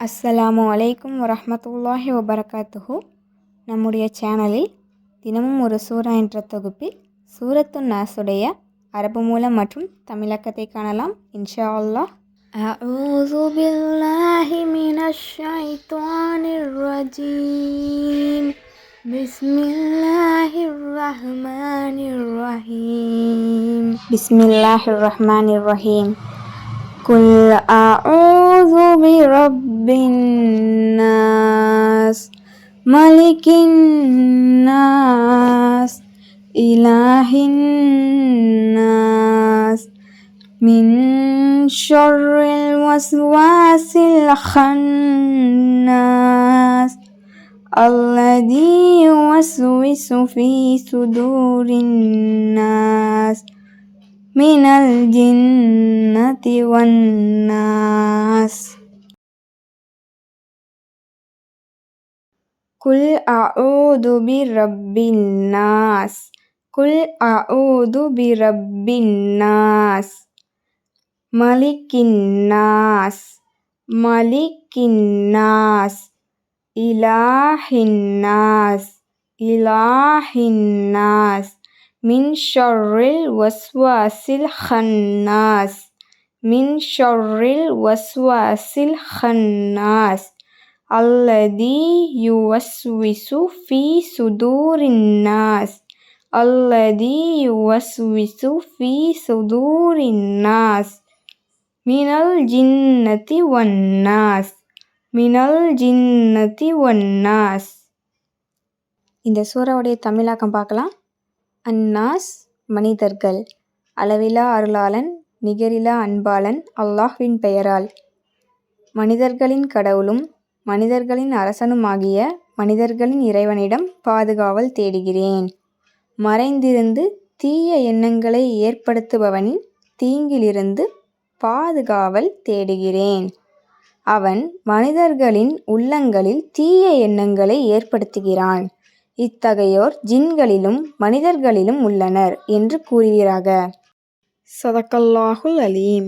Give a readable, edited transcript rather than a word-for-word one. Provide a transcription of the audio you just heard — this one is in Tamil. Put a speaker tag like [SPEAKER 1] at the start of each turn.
[SPEAKER 1] அஸ்ஸலாமு அலைக்கும் வரஹ்மத்துல்லாஹி வபரகாத்துஹு. நம்முடைய சேனலில் தினமும் ஒரு சூரா என்ற தொகுப்பில் சூரத்து நாஸுடைய அரபு மூலம் மற்றும் தமிழக்கத்தை காணலாம் இன்ஷா அல்லாஹ். அஊது பில்லாஹி மினஷ் ஷைத்தானிர் ரஜீம். பிஸ்மில்லாஹிர் ரஹ்மானிர் ரஹீம். பிஸ்மில்லாஹிர் ரஹ்மானிர் ரஹீம். குல் அஊது பிரப்பின் நாஸ் மலிக்கின் நாஸ் இலாஹின் நாஸ் மின் ஷர்ரில் வஸ்வாசில் கன்னாஸ் அல்லதி யுவஸ்விசு ஃபீ சுதூரின் நாஸ் மினல் ஜின்னதி வன்னாஸ். குல் அஊது பிரப்பின் நாஸ். குல் அஊது பிரப்பின் நாஸ் மலிக்கின் நாஸ் மலிக்கின் நாஸ் இலாஹின் நாஸ் இலாஹின் நாஸ் மின் ஷர்ரில் வஸ்வாசில் கன்னாஸ் மின் ஷர்ரில் வஸ்வாசில் கன்னாஸ் அல்லதி யுவஸ்விசு ஃபீ சுதூரின் நாஸ் அல்லதி யுவஸ்விசு ஃபீ சுதூரின் நாஸ் மினல் ஜின்னதி வன்னாஸ் மினல் ஜின்னதி வன்னாஸ். இந்த சூறாவுடைய தமிழாக்கம் பார்க்கலாம். அன்னாஸ் மனிதர்கள். அளவிலா அருளாளன் நிகரிலா அன்பாளன் அல்லாஹ்வின் பெயரால். மனிதர்களின் கடவுளும் மனிதர்களின் அரசனுமாகிய மனிதர்களின் இறைவனிடம் பாதுகாவல் தேடுகிறேன். மறைந்திருந்து தீய எண்ணங்களை ஏற்படுத்துபவனின் தீங்கிலிருந்து பாதுகாவல் தேடுகிறேன். அவன் மனிதர்களின் உள்ளங்களில் தீய எண்ணங்களை ஏற்படுத்துகிறான். இத்தகையோர் ஜின்களிலும் மனிதர்களிலும் உள்ளனர் என்று கூறுகிறாக. ஸதகல்லாஹுல் அலீம்.